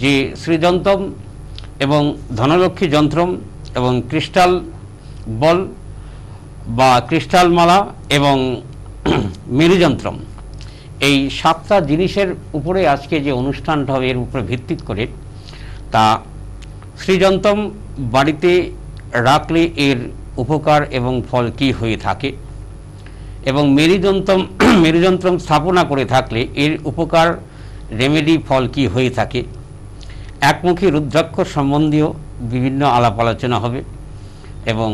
যে শ্রীযন্ত্রম এবং ধনলক্ষ্মী যন্ত্রম এবং ক্রিস্টাল বল বা ক্রিস্টাল মালা এবং মেরুযন্ত্রম, এই 7টা জিনিসের উপরে আজকে যে অনুষ্ঠানটা হবে এর উপরে ভিত্তি করে, তা শ্রীযন্ত্রম বাড়িতে রাখলে এর উপকার এবং ফল কি হয়ে থাকে, এবং মেরুযন্ত্রম স্থাপনা করে থাকলে এর উপকার রেমেডি ফল কি হয়ে থাকে, একমুখী রুদ্রাক্ষ সম্বন্ধীয় বিভিন্ন আলাপ আলোচনা হবে, এবং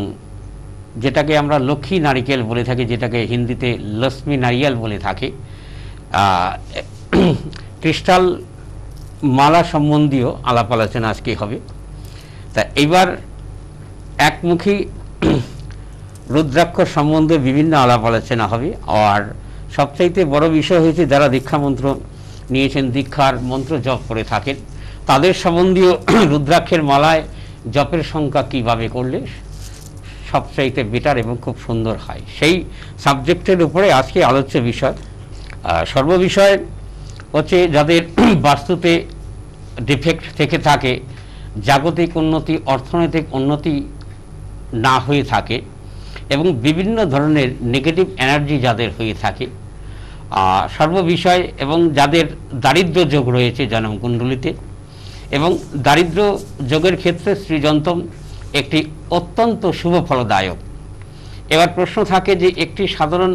যেটাকে আমরা লক্ষ্মী নারিকেল বলে থাকি, যেটাকে হিন্দিতে লক্ষ্মী নারিয়াল বলে থাকে, ক্রিস্টাল মালা সম্বন্ধীয় আলাপ আলোচনা আজকে হবে। তা এবার একমুখী রুদ্রাক্ষ সম্বন্ধে বিভিন্ন আলাপ আলোচনা হবে। আর সবচাইতে বড় বিষয় হয়েছে যারা দীক্ষা মন্ত্র নিয়েছেন, দীক্ষার মন্ত্র জপ করে থাকেন, তাদের সম্বন্ধীয় রুদ্রাক্ষের মালায় জপের সংখ্যা কীভাবে করলে সবচাইতে বেটার এবং খুব সুন্দর হয়, সেই সাবজেক্টের উপরে আজকে আলোচ্য বিষয়। সর্ববিষয় হচ্ছে যাদের বাস্তুতে ডিফেক্ট থেকে থাকে, জাগতিক উন্নতি, অর্থনৈতিক উন্নতি না হয়ে থাকে, এবং বিভিন্ন ধরনের নেগেটিভ এনার্জি যাদের হয়ে থাকে, সর্ববিষয়, এবং যাদের দারিদ্র্য যোগ রয়েছে জন্মকুণ্ডলিতে, এবং দারিদ্র্য যোগের ক্ষেত্রে শ্রীযন্ত্রম একটি অত্যন্ত শুভ ফলদায়ক। এবার প্রশ্ন থাকে যে একটি সাধারণ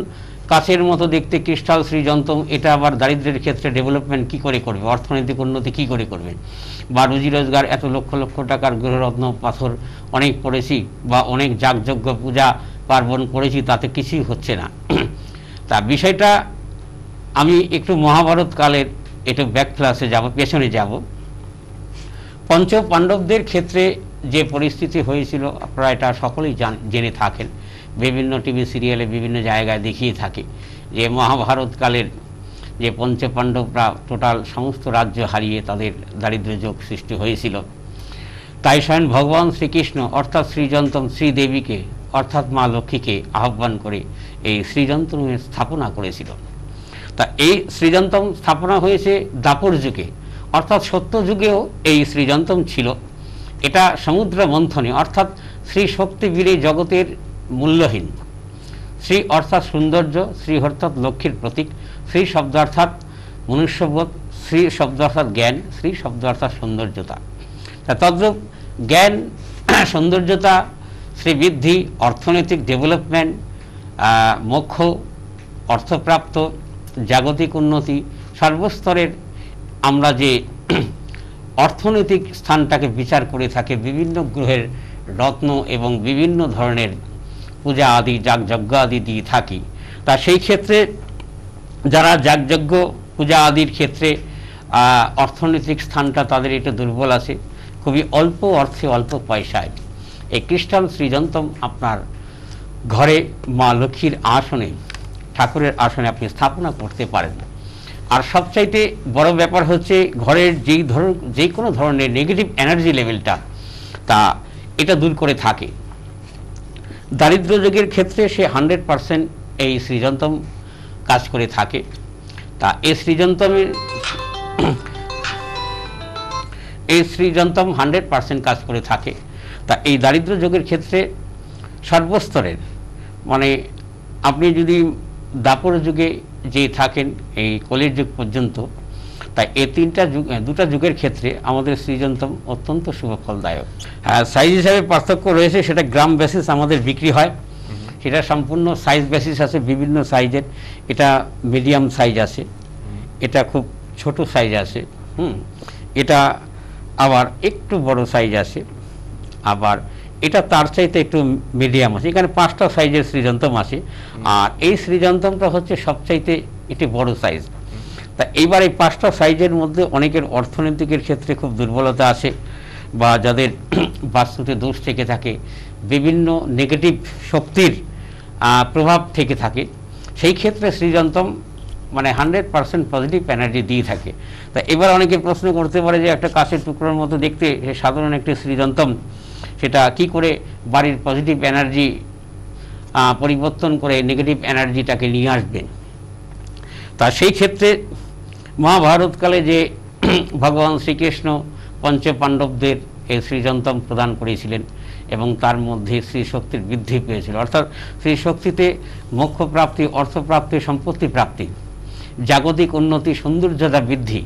কাচের মতো দেখতে ক্রিস্টাল শ্রীযন্ত্রম, এটা আবার দারিদ্র্যের ক্ষেত্রে ডেভেলপমেন্ট কি করে করবে, অর্থনৈতিক উন্নতি কি করে করবে, বা রুজি রোজগার, এত লক্ষ লক্ষ টাকার গ্রহরত্ন পাথর অনেক পড়েছি বা অনেক যাগযজ্ঞ পূজা পার্বণ করেছি, তাতে কিছুই হচ্ছে না। তা বিষয়টা আমি একটু মহাভারত কালের একটু ব্যাক ক্লাসে যাব, পেছনে যাব। পঞ্চ পাণ্ডবদের ক্ষেত্রে যে পরিস্থিতি হয়েছিল আপনারা এটা সকলেই জেনে থাকেন, বিভিন্ন টিভি সিরিয়ালে বিভিন্ন জায়গায় দেখিয়ে থাকে যে মহাভারতকালের যে পঞ্চপাণ্ডবরা টোটাল সমস্ত রাজ্য হারিয়ে তাদের দারিদ্র্য যোগ সৃষ্টি হয়েছিল। তাই স্বয়ং ভগবান শ্রীকৃষ্ণ অর্থাৎ শ্রীযন্ত্রম শ্রীদেবীকে অর্থাৎ মা লক্ষ্মীকে আহ্বান করে এই শ্রীযন্ত্রমের স্থাপনা করেছিল। তা এই শ্রীযন্ত্রম স্থাপনা হয়েছে দ্বাপর যুগে, অর্থাৎ সত্য যুগেও এই শ্রীযন্ত্রম ছিল। এটা সমুদ্র মন্থনে, অর্থাৎ শ্রী শক্তি বীরে জগতের মূল্যহীন। শ্রী অর্থাৎ সৌন্দর্য, শ্রী অর্থাৎ লক্ষ্মীর প্রতীক, শ্রী শব্দ অর্থাৎ মনুষ্যবোধ, শ্রী শব্দ অর্থাৎ জ্ঞান, শ্রী শব্দ অর্থাৎ সৌন্দর্যতা। তদ্রূপ জ্ঞান, সৌন্দর্যতা, শ্রীবৃদ্ধি, অর্থনৈতিক ডেভেলপমেন্ট, মোক্ষ, অর্থপ্রাপ্ত, জাগতিক উন্নতি, সর্বস্তরের আমরা যে অর্থনৈতিক স্থানটাকে বিচার করে থাকে বিভিন্ন গ্রহের রত্ন এবং বিভিন্ন ধরনের পূজা আদি যাগযজ্ঞ আদি দিয়ে থাকি। তা সেই ক্ষেত্রে যারা যাগযজ্ঞ পূজা আদির ক্ষেত্রে অর্থনৈতিক স্থানটা তাদের একটু দুর্বল আছে, খুবই অল্প অর্থে অল্প পয়সায় এই ক্রিস্টাল শ্রীযন্ত্রম আপনার ঘরে মা লক্ষ্মীর আসনে, ঠাকুরের আসনে আপনি স্থাপনা করতে পারেন। আর সবচাইতে বড় ব্যাপার হচ্ছে ঘরের যেই কোনো ধরনের নেগেটিভ এনার্জি লেভেলটা তা এটা দূর করে থাকে। দারিদ্র যোগের ক্ষেত্রে সে 100% এই শ্রীযন্ত্রম কাজ করে থাকে। তা এই শ্রীযন্ত্রম 100% কাজ করে থাকে। তা এই দারিদ্র যোগের ক্ষেত্রে সর্বস্তরের, মানে আপনি যদি দ্বাপর যুগে যে থাকেন এই কলির যুগ পর্যন্ত, তাই এই দুটা যুগের ক্ষেত্রে আমাদের শ্রীযন্ত্রম অত্যন্ত শুভ ফলদায়ক। হ্যাঁ, সাইজ হিসাবে পার্থক্য রয়েছে, সেটা গ্রাম বেসিস আমাদের বিক্রি হয়, সেটা সম্পূর্ণ সাইজ বেসিস আছে, বিভিন্ন সাইজের। এটা মিডিয়াম সাইজ আছে, এটা খুব ছোট সাইজ আছে, এটা আবার একটু বড় সাইজ আছে, আবার এটা তার চাইতে একটু মিডিয়াম আছে। এখানে 5টা সাইজের শ্রীযন্ত্রম আছে, আর এই শ্রীযন্ত্রমটা হচ্ছে সবচাইতে একটি বড় সাইজ। তা এইবার এই 5টা সাইজের মধ্যে অনেকের অর্থনৈতিকের ক্ষেত্রে খুব দুর্বলতা আছে, বা যাদের বাস্তুতে দোষ থেকে থাকে, বিভিন্ন নেগেটিভ শক্তির প্রভাব থেকে থাকে, সেই ক্ষেত্রে শ্রীযন্ত্রম মানে 100% পজিটিভ এনার্জি দিয়ে থাকে। তা এবার অনেকে প্রশ্ন করতে পারে যে একটা কাঁচের টুকরোর মতো দেখতে সাধারণ একটি শ্রীযন্ত্রম, সেটা কি করে বাড়ির পজিটিভ এনার্জি পরিবর্তন করে নেগেটিভ এনার্জিটাকে নিয়ে আসবেন। তা সেই ক্ষেত্রে মহাভারতকালে যে ভগবান শ্রীকৃষ্ণ পঞ্চপাণ্ডবদের এই শ্রীযন্ত্রম প্রদান করেছিলেন এবং তার মধ্যে শ্রীশক্তির বৃদ্ধি পেয়েছিল, অর্থাৎ শ্রীশক্তিতে মোক্ষপ্রাপ্তি, অর্থপ্রাপ্তি, সম্পত্তি প্রাপ্তি, জাগতিক উন্নতি, সৌন্দর্যতা বৃদ্ধি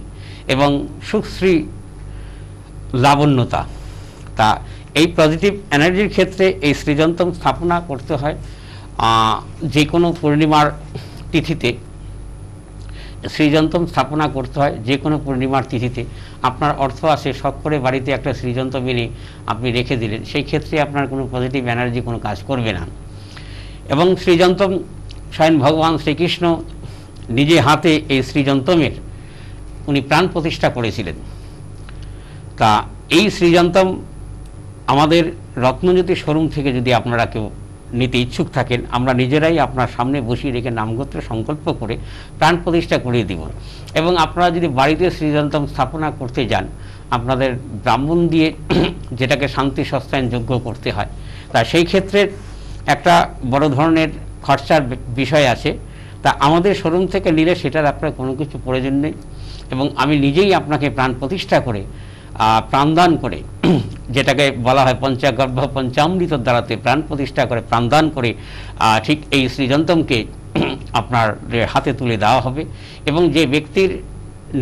এবং সুশ্রী লাবণ্যতা। তা এই পজিটিভ এনার্জির ক্ষেত্রে এই শ্রীযন্ত্রম স্থাপনা করতে হয় যে কোনো পূর্ণিমার তিথিতে। শ্রীযন্ত্রম স্থাপনা করতে হয় যে কোনো পূর্ণিমার তিথিতে। আপনার অর্থ আছে, শখ করে বাড়িতে একটা শ্রীযন্ত্র এনে আপনি রেখে দিলেন, সেই ক্ষেত্রে আপনার কোনো পজিটিভ এনার্জি কোনো কাজ করবে না। এবং শ্রীযন্ত্রম স্বয়ং ভগবান শ্রীকৃষ্ণ নিজে হাতে এই শ্রীযন্ত্রমের উনি প্রাণ প্রতিষ্ঠা করেছিলেন। তা এই শ্রীযন্ত্রম আমাদের রত্নজ্যোতি শোরুম থেকে যদি আপনারা কেউ নিতে ইচ্ছুক থাকেন, আমরা নিজেরাই আপনার সামনে বসিয়ে রেখে নামগোত্র সংকল্প করে প্রাণ প্রতিষ্ঠা করিয়ে দিব। এবং আপনারা যদি বাড়িতে শ্রীযন্ত্রম স্থাপনা করতে যান, আপনাদের ব্রাহ্মণ দিয়ে যেটাকে শান্তি সস্তায়ন যোগ্য করতে হয়, তা সেই ক্ষেত্রে একটা বড় ধরনের খরচার বিষয় আছে। তা আমাদের শোরুম থেকে নিলে সেটার আপনার কোনো কিছু প্রয়োজন নেই, এবং আমি নিজেই আপনাকে প্রাণ প্রতিষ্ঠা করে প্রাণদান করে, যেটাকে বলা হয় পঞ্চাগর্ভ পঞ্চামৃত দ্বারাতে প্রাণ প্রতিষ্ঠা করে প্রাণদান করে ঠিক এই শ্রীযন্ত্রমকে আপনার হাতে তুলে দেওয়া হবে। এবং যে ব্যক্তির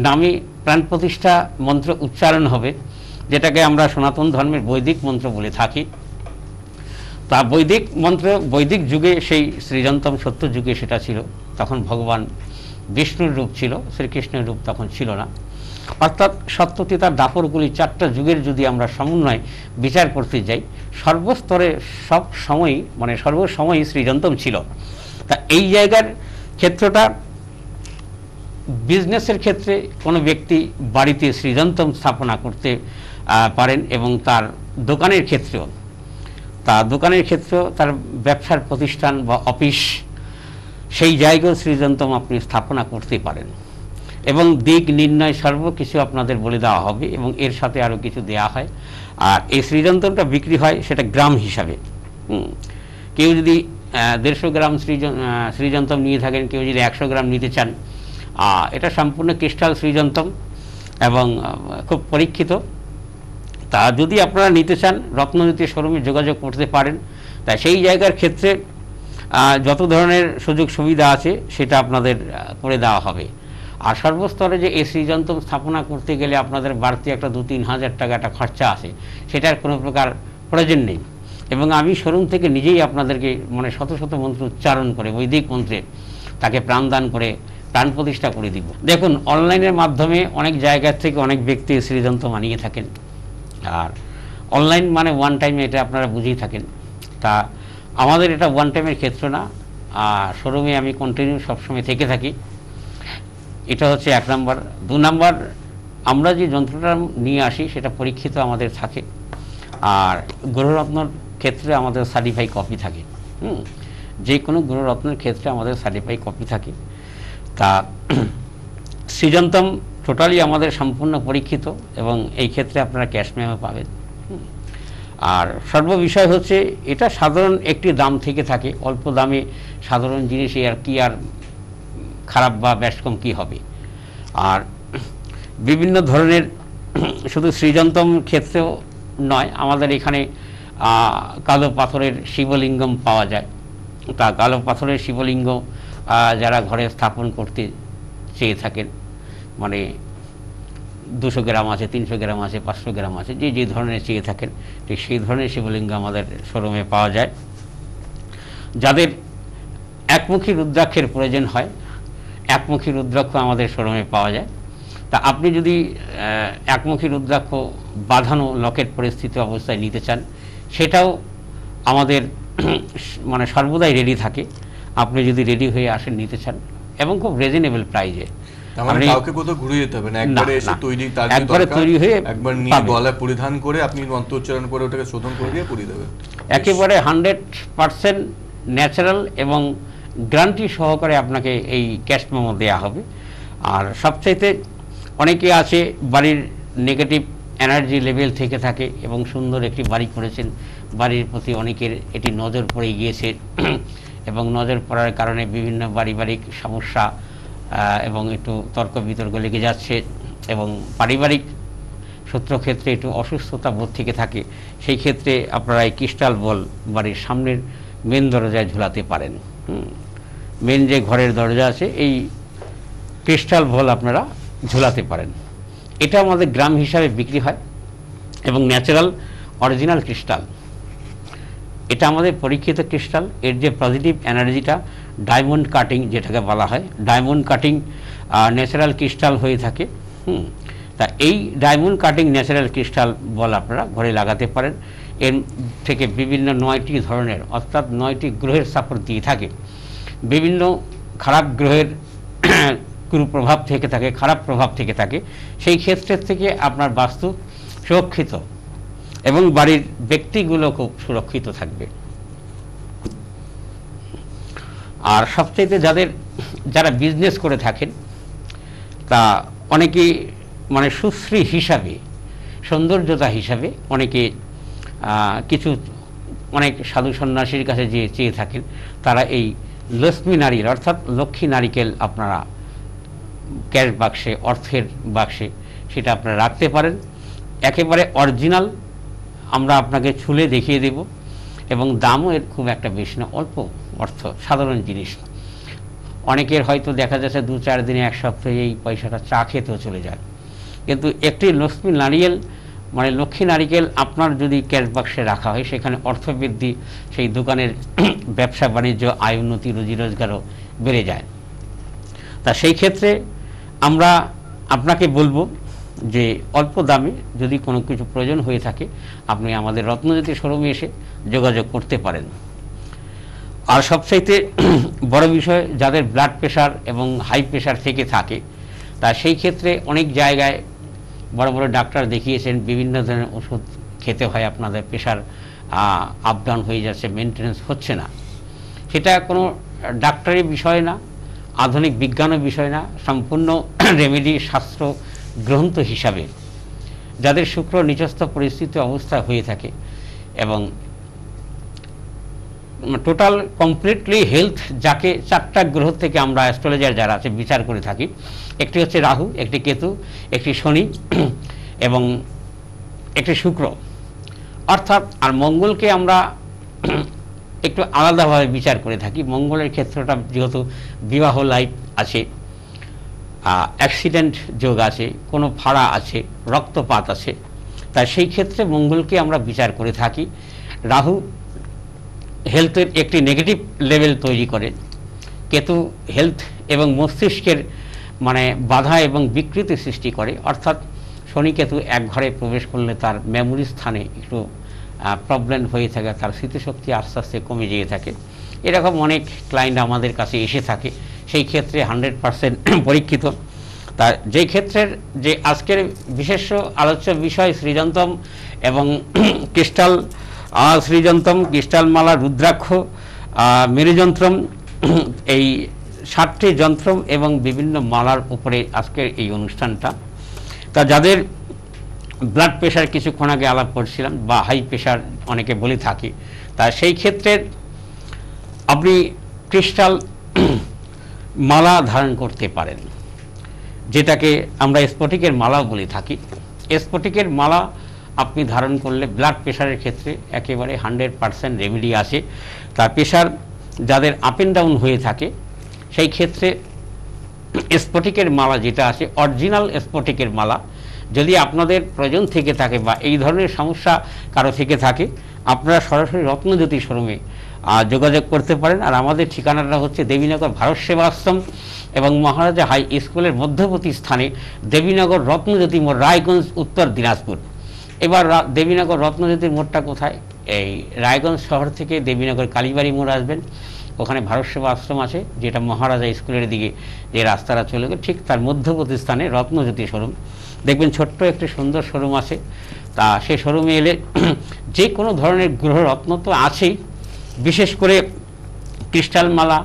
নামে প্রাণ প্রতিষ্ঠা মন্ত্র উচ্চারণ হবে, যেটাকে আমরা সনাতন ধর্মের বৈদিক মন্ত্র বলে থাকি, তা বৈদিক মন্ত্র বৈদিক যুগে সেই শ্রীযন্ত্রম সত্য যুগে সেটা ছিল, তখন ভগবান বিষ্ণুর রূপ ছিল, শ্রীকৃষ্ণের রূপ তখন ছিল না। অর্থাৎ সত্যতিতার দাপরগুলি চারটা যুগের যদি আমরা সমন্বয় বিচার করতে যাই, সর্বস্তরে সব সময়ই সর্বসময়ই শ্রীযন্ত্রম ছিল। তা এই জায়গার ক্ষেত্রটা বিজনেসের ক্ষেত্রে কোনো ব্যক্তি বাড়িতে শ্রীযন্ত্রম স্থাপনা করতে পারেন, এবং তার দোকানের ক্ষেত্রেও তার ব্যবসার প্রতিষ্ঠান বা অফিস, সেই জায়গায় শ্রীযন্ত্রম আপনি স্থাপনা করতে পারেন। এবং দিক নির্ণয় সর্বকিছু আপনাদের বলে দেওয়া হবে, এবং এর সাথে আরও কিছু দেওয়া হয়। আর এই শ্রীযন্ত্রমটা বিক্রি হয় সেটা গ্রাম হিসাবে। কেউ যদি 150 গ্রাম শ্রীযন্ত্রম নিয়ে থাকেন, কেউ যদি 100 গ্রাম নিতে চান, এটা সম্পূর্ণ ক্রিস্টাল শ্রীযন্ত্রম এবং খুব পরীক্ষিত। তা যদি আপনারা নিতে চান, রত্নজ্যোতি শোরুমে যোগাযোগ করতে পারেন। তাই সেই জায়গার ক্ষেত্রে যত ধরনের সুযোগ সুবিধা আছে সেটা আপনাদের করে দেওয়া হবে। আর সর্বস্তরে যে এই শ্রীযন্ত্রম স্থাপনা করতে গেলে আপনাদের বাড়তি একটা 2-3 হাজার টাকা একটা খরচা আছে, সেটার কোনো প্রকার প্রয়োজন নেই। এবং আমি শোরুম থেকে নিজেই আপনাদেরকে শত শত মন্ত্র উচ্চারণ করে বৈদিক মন্ত্রে তাকে প্রাণদান করে প্রাণ প্রতিষ্ঠা করে দিব। দেখুন, অনলাইনের মাধ্যমে অনেক জায়গার থেকে অনেক ব্যক্তি শ্রীযন্ত্রম আনিয়ে থাকেন, আর অনলাইন ওয়ান টাইমে, এটা আপনারা বুঝেই থাকেন। তা আমাদের এটা ওয়ান টাইমের ক্ষেত্র না, শোরুমে আমি কন্টিনিউ সবসময় থেকে থাকি। এটা হচ্ছে 1 নম্বর। 2 নম্বর, আমরা যে যন্ত্রটা নিয়ে আসি সেটা পরীক্ষিত আমাদের থাকে, আর গ্রহরত্নর ক্ষেত্রে আমাদের সার্টিফাই কপি থাকে। যে কোনো গ্রহরত্নের ক্ষেত্রে আমাদের সার্টিফাই কপি থাকে। তা শ্রীযন্ত্রম টোটালি আমাদের সম্পূর্ণ পরীক্ষিত, এবং এই ক্ষেত্রে আপনারা ক্যাশ মেমো পাবেন। আর সর্ববিষয় হচ্ছে এটা সাধারণ একটি দাম থেকে থাকে, অল্প দামে সাধারণ জিনিস আর খারাপ বা বেশ কম কী হবে। আর বিভিন্ন ধরনের শুধু শ্রীযন্ত্রম ক্ষেত্রেও নয়, আমাদের এখানে কালো পাথরের শিবলিঙ্গম পাওয়া যায়। তা কালো পাথরের শিবলিঙ্গ যারা ঘরে স্থাপন করতে চেয়ে থাকেন, 200 গ্রাম আছে, 300 গ্রাম আছে, 500 গ্রাম আছে, যে ধরনের চেয়ে থাকেন, ঠিক সেই ধরনের শিবলিঙ্গ আমাদের শোরুমে পাওয়া যায়। যাদের একমুখী রুদ্রাক্ষের প্রয়োজন হয়, একমুখী রুদ্রাক্ষ আমাদের শোরুমে পাওয়া যায়। তা আপনি যদি একমুখী রুদ্রাক্ষ বাঁধানো লকেট পরিস্থিতি অবস্থায় নিতে চান, সেটাও আমাদের সর্বদাই রেডি থাকে। আপনি যদি রেডি হয়ে আসেন নিতে চান, এবং খুব রিজনেবল প্রাইজে। কাউকে কোথাও ঘুরে যেতে হবে না, একবারে এসে একবারে তৈরি হয়ে একবার নিয়ে গলায় পরিধান করে আপনি মন্ত্র উচ্চারণ করে ওটাকে শোধন করে দিয়ে পরিয়ে দেবেন। একেবারে 100% ন্যাচারাল এবং গ্যারান্টি সহকারে আপনাকে এই ক্যাশ মেমো দেওয়া হবে। আর সবচাইতে অনেকে আছে বাড়ির নেগেটিভ এনার্জি লেভেল থেকে থাকে, এবং সুন্দর একটি বাড়ি করেছেন, বাড়ির প্রতি অনেকের এটি নজর পড়ে গিয়েছে, এবং নজর পড়ার কারণে বিভিন্ন পারিবারিক সমস্যা এবং একটু তর্ক বিতর্ক লেগে যাচ্ছে। এবং পারিবারিক সূত্রক্ষেত্রে একটু অসুস্থতা বোধ থেকে থাকে, সেই ক্ষেত্রে আপনারা এই ক্রিস্টাল বল বাড়ির সামনের মেন দরজায় ঝুলাতে পারেন। মেন যে ঘরের দরজা আছে এই ক্রিস্টাল বল আপনারা ঝুলাতে পারেন। এটা আমাদের গ্রাম হিসাবে বিক্রি হয় এবং ন্যাচারাল অরিজিনাল ক্রিস্টাল। এটা আমাদের পরীক্ষিত ক্রিস্টাল। এর যে পজিটিভ এনার্জিটা ডায়মন্ড কাটিং যেটাকে বলা হয়, ডায়মন্ড কাটিং ন্যাচারাল ক্রিস্টাল হয়ে থাকে। তা এই ডায়মন্ড কাটিং ন্যাচারাল ক্রিস্টাল বল আপনারা ঘরে লাগাতে পারেন। এর থেকে বিভিন্ন 9টি ধরনের, অর্থাৎ 9টি গ্রহের সাপোর্ট দিয়ে থাকে। বিভিন্ন খারাপ গ্রহের কুপ্রভাব থেকে থাকে, খারাপ প্রভাব থেকে থাকে, সেই ক্ষেত্রের থেকে আপনার বাস্তু সুরক্ষিত এবং বাড়ির ব্যক্তিগুলো খুব সুরক্ষিত থাকবে। আর সবচেয়ে যারা বিজনেস করে থাকেন তা অনেকেই মানে সুশ্রী হিসাবে, সৌন্দর্যতা হিসাবে অনেকে অনেক সাধু সন্ন্যাসীর কাছে যে চেয়ে থাকেন, তারা এই লক্ষ্মী নারিকেল অর্থাৎ লক্ষ্মী নারিকেল আপনারা ক্যাশ বাক্সে, অর্থের বাক্সে সেটা আপনারা রাখতে পারেন। একেবারে অরিজিনাল আমরা আপনাকে ছুলে দেখিয়ে দেব এবং দামও এর খুব একটা বেশি না, অল্প অর্থ, সাধারণ জিনিস। অনেকের হয়তো দেখা যাচ্ছে 2-4 দিনে, 1 সপ্তাহে এই পয়সাটা চা খেতেও চলে যায়। কিন্তু একটি লক্ষ্মী নারিকেল মানে লক্ষ্মী নারিকেল আপনার যদি ক্যাশ বাক্সে রাখা হয়, সেখানে অর্থবৃদ্ধি, সেই দোকানের ব্যবসা বাণিজ্য, আয় উন্নতি, রুজি রোজগারও বেড়ে যায়। তা সেই ক্ষেত্রে আমরা আপনাকে বলবো যে অল্প দামে যদি কোনো কিছু প্রয়োজন হয়ে থাকে, আপনি আমাদের রত্নজ্যোতি শোরুমে এসে যোগাযোগ করতে পারেন। আর সবচাইতে বড় বিষয়, যাদের ব্লাড প্রেশার এবং হাই প্রেশার থেকে থাকে, তা সেই ক্ষেত্রে অনেক জায়গায় বড় বড় ডাক্তার দেখিয়েছেন, বিভিন্ন ধরনের ওষুধ খেতে হয়, আপনাদের প্রেশার আপ ডাউন হয়ে যাচ্ছে, মেনটেন্যান্স হচ্ছে না। সেটা কোনো ডাক্তারি বিষয় না, আধুনিক বিজ্ঞানের বিষয় না, সম্পূর্ণ রেমেডি শাস্ত্র গ্রন্থ হিসাবে যাদের শুক্র নিচস্থ পরিস্থিতি অবস্থা হয়ে থাকে এবং টোটাল কমপ্লিটলি হেলথ, যাকে 4টা গ্রহ থেকে আমরা অ্যাস্ট্রোলজার যারা আছে বিচার করে থাকি, একটি হচ্ছে রাহু, একটি কেতু, একটি শনি এবং একটি শুক্র, অর্থাৎ আর মঙ্গলকে আমরা একটু আলাদাভাবে বিচার করে থাকি। মঙ্গলের ক্ষেত্রটা যেহেতু বিবাহ লাইফ আছে, অ্যাক্সিডেন্ট যোগ আছে, কোনো ফাড়া আছে, রক্তপাত আছে, তাই সেই ক্ষেত্রে মঙ্গলকে আমরা বিচার করে থাকি। রাহু হেলথের একটি নেগেটিভ লেভেল তৈরি করে, কেতু হেলথ এবং মস্তিষ্কের মানে বাধা এবং বিকৃতি সৃষ্টি করে, অর্থাৎ শনি কেতু এক ঘরে প্রবেশ করলে তার মেমোরি স্থানে একটু প্রবলেম হয়ে থাকে, তার স্মৃতিশক্তি আস্তে আস্তে কমে যেয়ে থাকে। এরকম অনেক ক্লায়েন্ট আমাদের কাছে এসে থাকে, সেই ক্ষেত্রে 100% পরীক্ষিত। তা যেই ক্ষেত্রের যে আজকের বিশেষ আলোচ্য বিষয় শ্রীযন্তম এবং ক্রিস্টাল, শ্রীযন্তম, ক্রিস্টাল মালা, রুদ্রাক্ষ, মেরুযন্ত্রম, এই 7টি যন্ত্রম এবং বিভিন্ন মালার উপরে আজকের এই অনুষ্ঠানটা। তা যাদের ব্লাড প্রেশার কিছুক্ষণ আগে আলাপ করছিলাম, বা হাই প্রেশার অনেকে বলে থাকি, তা সেই ক্ষেত্রে আপনি ক্রিস্টাল মালা ধারণ করতে পারেন, যেটাকে আমরা স্ফটিকের মালাও বলে থাকি। স্ফটিকের মালা আপনি ধারণ করলে ব্লাড প্রেশারের ক্ষেত্রে একেবারে 100% রেমেডি আছে। তার প্রেশার যাদের আপ অ্যান্ড ডাউন হয়ে থাকে, সেই ক্ষেত্রে স্ফটিকের মালা যেটা আছে, অরিজিনাল স্ফটিকের মালা, যদি আপনাদের প্রয়োজন থেকে থাকে বা এই ধরনের সমস্যা কারো থেকে থাকে, আপনারা সরাসরি রত্নজ্যোতি শোরুমে যোগাযোগ করতে পারেন। আর আমাদের ঠিকানাটা হচ্ছে দেবীনগর ভারত সেবা আশ্রম এবং মহারাজা হাই স্কুলের মধ্যবর্তী স্থানে, দেবীনগর রত্নজ্যোতি মোড়, রায়গঞ্জ, উত্তর দিনাজপুর। এবার দেবীনগর রত্নজ্যোতির মোড়টা কোথায়? এই রায়গঞ্জ শহর থেকে দেবীনগর কালীবাড়ি মোড় আসবেন, ওখানে ভারত সেবা আশ্রম আছে, যেটা মহারাজা স্কুলের দিকে যে রাস্তাটা চলে গেল, ঠিক তার মধ্যবর্তী স্থানে রত্নজ্যোতি শোরুম। দেখবেন ছোট্ট একটি সুন্দর শোরুম আছে। তা সেই শোরুমে এলে যে কোনো ধরনের গ্রহরত্ন তো আছেই, বিশেষ করে ক্রিস্টাল মালা,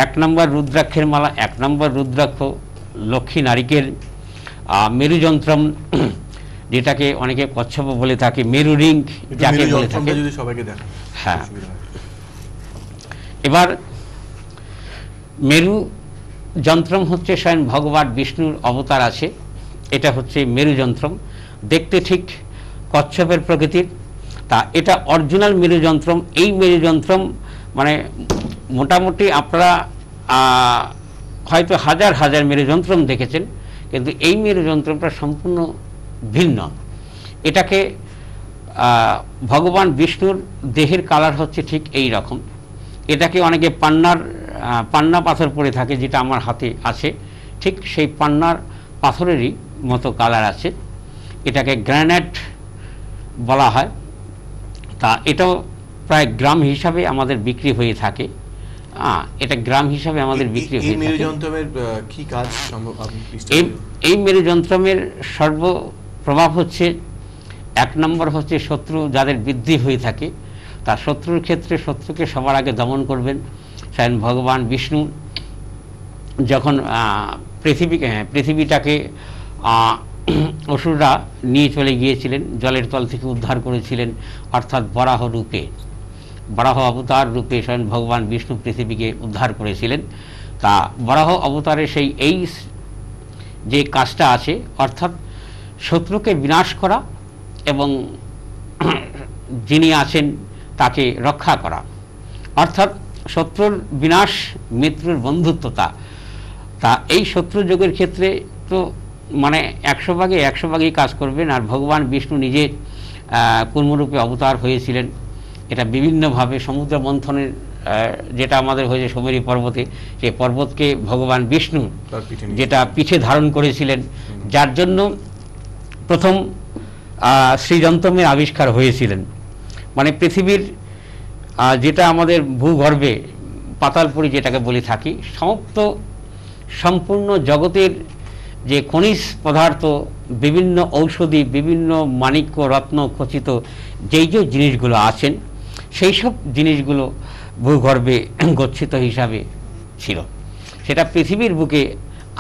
1 নম্বর রুদ্রাক্ষের মালা, 1 নম্বর রুদ্রাক্ষ, লক্ষ্মী নারিকেল, মেরুযন্ত্রম যেটাকে অনেকে কচ্ছপ বলে থাকে, মেরু রিং যাকে বলে থাকে। যদি সবাইকে দেখান। হ্যাঁ, এবার মেরু যন্ত্রম হচ্ছে স্বয়ং ভগবান বিষ্ণুর অবতার আছে, এটা হচ্ছে মেরুযন্ত্রম, দেখতে ঠিক কচ্ছপের প্রকৃতির। তা এটা অরিজিনাল মেরুযন্ত্রম। এই মেরুযন্ত্রম মানে মোটামুটি আপনারা হয়তো হাজার হাজার মেরুযন্ত্রম দেখেছেন, কিন্তু এই মেরুযন্ত্রমটা সম্পূর্ণ ভিন্ন। এটাকে ভগবান বিষ্ণুর দেহের কালার হচ্ছে ঠিক এই রকম। এটাকে অনেকে পান্না পাথর পরে থাকে, যেটা আমার হাতে আছে, ঠিক সেই পান্নার পাথরেরই মতো কালার আছে। এটাকে গ্রানাইট বলা হয়। তা এটাও প্রায় গ্রাম হিসাবে আমাদের বিক্রি হয়ে থাকে। এটা গ্রাম হিসাবে আমাদের বিক্রি হয়ে থাকে। মেরুযন্ত্রমের কি কাজ এই মেরুযন্ত্রমের সর্বপ্রভাব হচ্ছে, এক নম্বর হচ্ছে শত্রু যাদের বৃদ্ধি হয়ে থাকে, তার শত্রুর ক্ষেত্রে শত্রুকে সবার আগে দমন করবেন। স্বয়ং ভগবান বিষ্ণু যখন পৃথিবীটাকে অসুররা নিয়ে চলে গিয়েছিলেন, জলের তল থেকে উদ্ধার করেছিলেন, অর্থাৎ বরাহ রূপে, বরাহ অবতার রূপে স্বয়ং ভগবান বিষ্ণু পৃথিবীকে উদ্ধার করেছিলেন। তা বরাহ অবতারে এই যে কাজটা আছে, অর্থাৎ শত্রুকে বিনাশ করা এবং যিনি আছেন তাকে রক্ষা করা, অর্থাৎ শত্রুর বিনাশ, মিত্রর বন্ধুত্বতা। তা এই শত্রু যোগের ক্ষেত্রে তো মানে 100 ভাগই কাজ করবেন। আর ভগবান বিষ্ণু নিজে কুর্মরূপে অবতার হয়েছিলেন। এটা বিভিন্নভাবে সমুদ্র মন্থনের যেটা আমাদের হয়েছে সোমেরু পর্বতে, সেই পর্বতকে ভগবান বিষ্ণু যেটা পিঠে ধারণ করেছিলেন, যার জন্য প্রথম শ্রীযন্ত্রমের আবিষ্কার হয়েছিলেন। মানে পৃথিবীর যেটা আমাদের ভূগর্ভে পাতালপুরী যেটাকে বলে থাকি, সম্পূর্ণ জগতের যে খনিজ পদার্থ, বিভিন্ন ঔষধি, বিভিন্ন মাণিক্য রত্ন খচিত যেই যে জিনিসগুলো আছেন, সেই সব জিনিসগুলো ভূগর্ভে গচ্ছিত হিসাবে ছিল। সেটা পৃথিবীর বুকে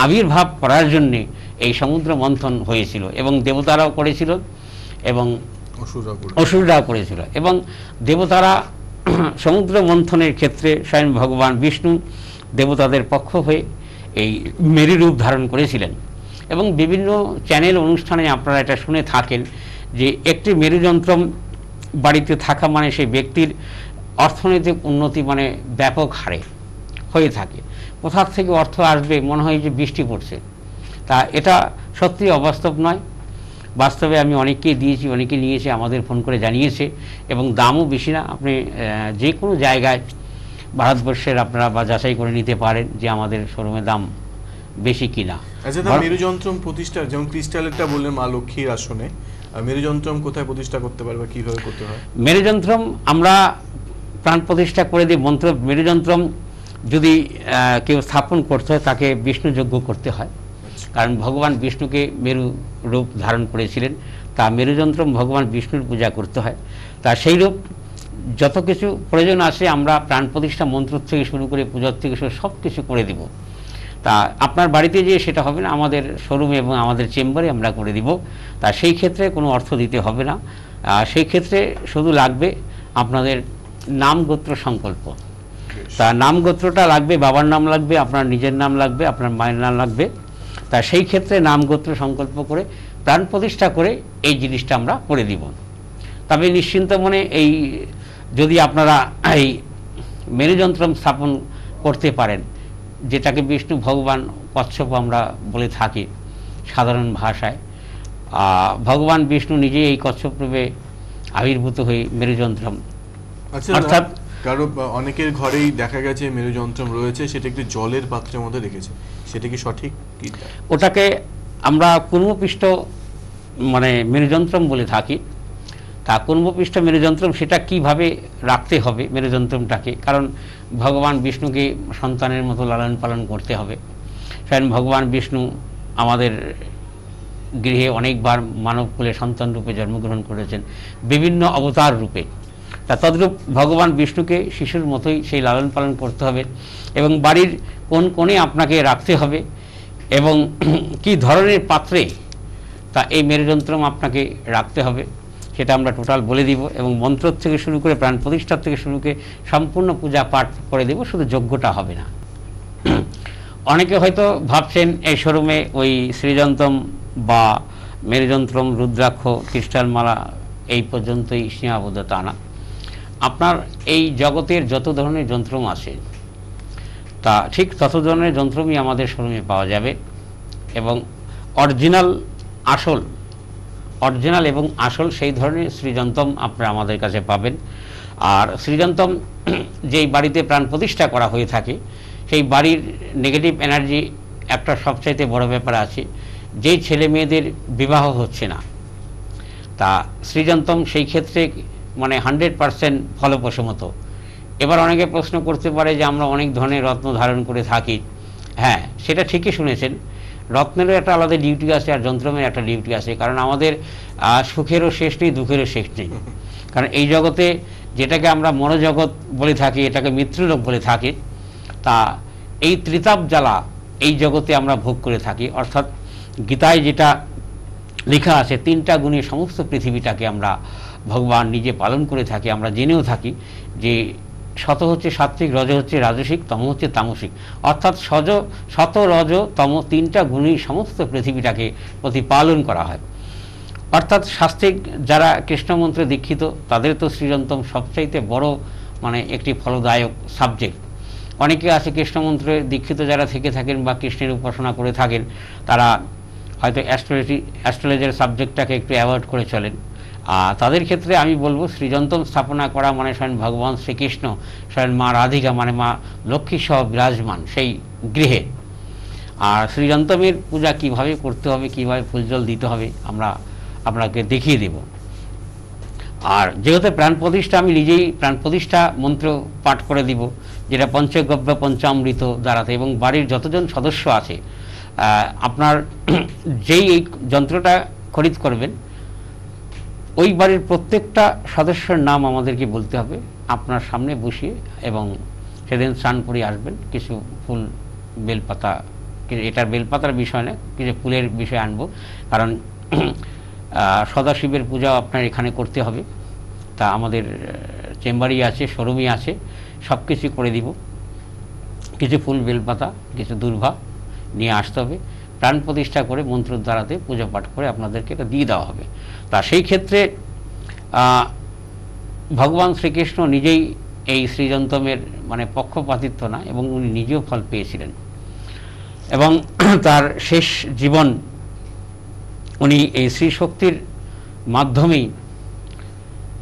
আবির্ভাব করার জন্যে এই সমুদ্র মন্থন হয়েছিল, এবং দেবতারাও করেছিল এবং অসুররাও করেছিল। এবং দেবতারা সমুদ্র মন্থনের ক্ষেত্রে স্বয়ং ভগবান বিষ্ণু দেবতাদের পক্ষ হয়ে এই মেরু রূপ ধারণ করেছিলেন। এবং বিভিন্ন চ্যানেল অনুষ্ঠানে আপনারা এটা শুনে থাকেন যে একটি মেরুযন্ত্রম বাড়িতে থাকা মানে সেই ব্যক্তির অর্থনৈতিক উন্নতি মানে ব্যাপক হারে হয়ে থাকে। কোথার থেকে অর্থ আসবে মনে হয় যে বৃষ্টি পড়ছে। তা এটা সত্যি অবাস্তব নয়। বাস্তবে আমি অনেককেই দিয়েছি, অনেকে নিয়েছে, আমাদের ফোন করে জানিয়েছে, এবং দামও বেশি না। আপনি যে কোনো জায়গায় ভারতবর্ষের আপনারা বা যাচাই করে নিতে পারেন যে আমাদের শোরুমের দাম বেশি কিনা। আচ্ছা, মেরুযন্ত্রম প্রতিষ্ঠা, যেমন ক্রিস্টালেরটা বললেন মা লক্ষ্মীর আসনে, মেরুযন্ত্রম কোথায় প্রতিষ্ঠা করতে পারবে, কিভাবে করতে হয়? মেরুযন্ত্রম আমরা প্রাণ প্রতিষ্ঠা করে দিই। মেরুযন্ত্রম যদি কেউ স্থাপন করতে হয় তাকে বিষ্ণু যজ্ঞ করতে হয়, কারণ ভগবান বিষ্ণুকে মেরু রূপ ধারণ করেছিলেন। তা মেরুযন্ত্রম ভগবান বিষ্ণুর পূজা করতে হয়। তা সেই রূপ যত কিছু প্রয়োজন আছে আমরা প্রাণ প্রতিষ্ঠা মন্ত্র থেকে শুরু করে পূজার থেকে শুরু সব কিছু করে দিব। তা আপনার বাড়িতে যেয়ে সেটা হবে না, আমাদের শোরুমে এবং আমাদের চেম্বারে আমরা করে দিব। তা সেই ক্ষেত্রে কোনো অর্থ দিতে হবে না। সেই ক্ষেত্রে শুধু লাগবে আপনাদের নাম গোত্র সংকল্প। তা নাম গোত্রটা লাগবে, বাবার নাম লাগবে, আপনার নিজের নাম লাগবে, আপনার মায়ের নাম লাগবে। তা সেই ক্ষেত্রে নাম গোত্র সংকল্প করে প্রাণ প্রতিষ্ঠা করে এই জিনিসটা আমরা করে দিব। তবে নিশ্চিন্ত মনে এই যদি আপনারা এই মেরুযন্ত্রম স্থাপন করতে পারেন, যেটাকে বিষ্ণু ভগবান কচ্ছপ আমরা বলে থাকি সাধারণ ভাষায়, ভগবান বিষ্ণু নিজে এই কচ্ছপ রূপে আবির্ভূত হয়ে মেরুযন্ত্রম, অর্থাৎ কারো অনেকের ঘরেই দেখা গেছে মেরুযন্ত্রম রয়েছে, সেটা একটি জলের পাত্রের মধ্যে রেখেছে, সেটা কি সঠিক? ওটাকে আমরা কুর্মপৃষ্ঠ মানে মেরুযন্ত্রম বলে থাকি। তা কুর্মপৃষ্ঠ মেরুযন্ত্রম সেটা কিভাবে রাখতে হবে মেরুযন্ত্রমটাকে, কারণ ভগবান বিষ্ণুকে সন্তানের মতো লালন পালন করতে হবে। স্বয়ং ভগবান বিষ্ণু আমাদের গৃহে অনেকবার মানবকুলে সন্তান রূপে জন্মগ্রহণ করেছেন, বিভিন্ন অবতার রূপে। তা তদ্রূপ ভগবান বিষ্ণুকে শিশুর মতোই সেই লালন পালন করতে হবে, এবং বাড়ির কোন কোণে আপনাকে রাখতে হবে এবং কি ধরনের পাত্রে তা এই মেরুযন্ত্রম আপনাকে রাখতে হবে সেটা আমরা টোটাল বলে দিব। এবং মন্ত্র থেকে শুরু করে প্রাণ প্রতিষ্ঠা থেকে শুরু করে সম্পূর্ণ পূজা পাঠ করে দেব, শুধু যজ্ঞটা হবে না। অনেকে হয়তো ভাবছেন এই শোরুমে ওই শ্রীযন্ত্রম বা মেরুযন্ত্রম, রুদ্রাক্ষ, ক্রিস্টাল মালা এই পর্যন্তই সীমাবদ্ধতা না। আপনার এই জগতের যত ধরনের যন্ত্রম আছে তা ঠিক তত ধরনের যন্ত্রমই আমাদের শোরুমে পাওয়া যাবে, এবং অরিজিনাল এবং আসল সেই ধরনের শ্রীযন্ত্রম আপনারা আমাদের কাছে পাবেন। আর শ্রীযন্ত্রম যেই বাড়িতে প্রাণ প্রতিষ্ঠা করা হয়ে থাকে সেই বাড়ির নেগেটিভ এনার্জি একটা সবচাইতে বড় ব্যাপার আছে, যেই ছেলে মেয়েদের বিবাহ হচ্ছে না, তা শ্রীযন্ত্রম সেই ক্ষেত্রে মানে 100% ফলপ্রসূমত। এবার অনেকে প্রশ্ন করতে পারে যে আমরা অনেক ধরনের রত্ন ধারণ করে থাকি। হ্যাঁ, সেটা ঠিকই শুনেছেন, রত্নেরও একটা আলাদা ডিউটি আছে আর যন্ত্রমের একটা ডিউটি আছে, কারণ আমাদের সুখেরও শেষ নেই, দুঃখেরও শেষ নেই। কারণ এই জগতে যেটাকে আমরা মনোজগৎ বলে থাকি, এটাকে মৃত্যুলোক বলে থাকি, তা এই ত্রিতাপ জ্বালা এই জগতে আমরা ভোগ করে থাকি। অর্থাৎ গীতায় যেটা লেখা আছে, 3টা গুণে সমস্ত পৃথিবীটাকে আমরা ভগবান নিজে পালন করে থাকি। আমরা জেনেও থাকি যে শত হচ্ছে সাত্ত্বিক, রজ হচ্ছে রাজসিক, তম হচ্ছে তামসিক। অর্থাৎ শত, রজ, তম 3টা গুণেই সমস্ত পৃথিবীটাকে প্রতিপালন করা হয়। অর্থাৎ শাস্ত্রিক যারা কৃষ্ণমন্ত্রে দীক্ষিত তাদের তো শ্রীযন্ত্রম সবচাইতে বড় মানে একটি ফলদায়ক সাবজেক্ট। অনেকে আছে কৃষ্ণমন্ত্রে দীক্ষিত যারা থেকে থাকেন বা কৃষ্ণের উপাসনা করে থাকেন, তারা হয়তো অ্যাস্ট্রোলজির সাবজেক্টটাকে একটু অ্যাভয়েড করে চলেন। তাদের ক্ষেত্রে আমি বলবো শ্রীযন্ত্রম স্থাপনা করা মানে স্বয়ং ভগবান শ্রীকৃষ্ণ, স্বয়ং মা রাধিকা মানে মা লক্ষ্মী সহ বিরাজমান সেই গৃহে। আর শ্রীযন্ত্রমের পূজা কিভাবে করতে হবে, কিভাবে ফুলজল দিতে হবে আমরা আপনাকে দেখিয়ে দেব। আর যেহেতু প্রাণ প্রতিষ্ঠা, আমি নিজেই প্রাণ প্রতিষ্ঠা মন্ত্র পাঠ করে দিব, যেটা পঞ্চগব্য পঞ্চামৃত দ্বারাতে, এবং বাড়ির যতজন সদস্য আছে আপনার যেই এই যন্ত্রটা খরিদ করবেন ওই বাড়ির প্রত্যেকটা সদস্যের নাম আমাদেরকে বলতে হবে আপনার সামনে বসিয়ে, এবং সেদিন স্নান করে আসবেন। কিছু ফুল, বেলপাতা, এটার বেলপাতার বিষয় না, কিছু ফুলের বিষয় আনবো, কারণ সদাশিবের পূজাও আপনার এখানে করতে হবে। তা আমাদের চেম্বারই আছে, শোরুমই আছে, সব কিছু করে দিব। কিছু ফুল, বেলপাতা, কিছু দুর্ভা নিয়ে আসতে হবে, প্রাণ প্রতিষ্ঠা করে মন্ত্রের দ্বারাতে পূজা পাঠ করে আপনাদেরকে এটা দিয়ে দেওয়া হবে। তা সেই ক্ষেত্রে ভগবান শ্রীকৃষ্ণ নিজেই এই শ্রীযন্ত্রমের মানে পক্ষপাতিত্ব না, এবং উনি নিজেও ফল পেয়েছিলেন, এবং তার শেষ জীবন উনি এই শ্রীশক্তির মাধ্যমেই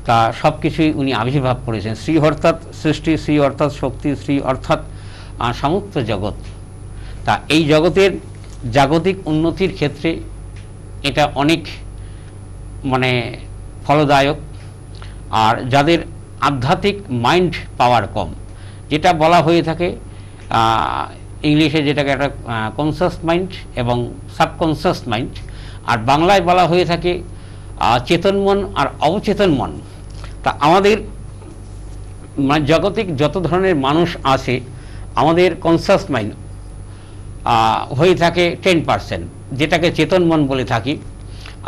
তা সব কিছুই উনি আবির্ভাব করেছেন। শ্রী অর্থাৎ সৃষ্টি, শ্রী অর্থাৎ শক্তি, শ্রী অর্থাৎ সমস্ত জগৎ। তা এই জগতের জাগতিক উন্নতির ক্ষেত্রে এটা অনেক মানে ফলদায়ক। আর যাদের আধ্যাত্মিক মাইন্ড পাওয়ার কম, যেটা বলা হয়ে থাকে ইংলিশে যেটাকে একটা কনসাস মাইন্ড এবং সাবকনসাস মাইন্ড, আর বাংলায় বলা হয়ে থাকে চেতন মন আর অবচেতন মন। তা আমাদের মানে জগতিক যত ধরনের মানুষ আছে, আমাদের কনসাস মাইন্ড হয়ে থাকে 10%, যেটাকে চেতন মন বলে থাকি,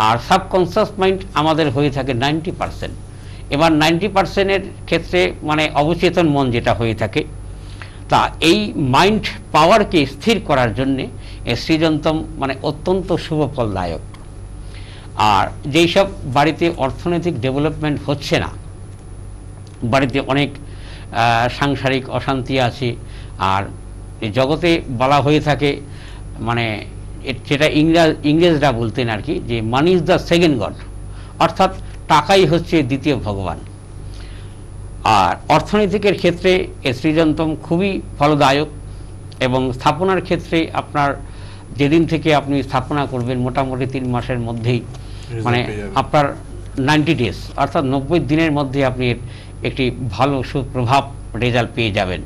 আর সাবকনসাস মাইন্ড আমাদের হয়ে থাকে 90%। এবার 90%-এর ক্ষেত্রে মানে অবচেতন মন যেটা হয়ে থাকে, তা এই মাইন্ড পাওয়ারকে স্থির করার জন্যে এই শ্রীযন্ত্রম মানে অত্যন্ত শুভ ফলদায়ক। আর যেই সব বাড়িতে অর্থনৈতিক ডেভেলপমেন্ট হচ্ছে না, বাড়িতে অনেক সাংসারিক অশান্তি আছে, আর এই জগতে বলা হয়ে থাকে মানে যেটা ইংরেজরা বলতেন আর কি, যে money is the second god, অর্থাৎ টাকাই হচ্ছে দ্বিতীয় ভগবান। আর অর্থনৈতিকের ক্ষেত্রে এই শ্রীযন্ত্রম খুবই ফলদায়ক, এবং স্থাপনার ক্ষেত্রে আপনার যেদিন থেকে আপনি স্থাপনা করবেন মোটামুটি 3 মাসের মধ্যেই মানে আপনার 90 ডেজ অর্থাৎ 90 দিনের মধ্যে আপনি একটি ভালো সুপ্রভাব রেজাল্ট পেয়ে যাবেন।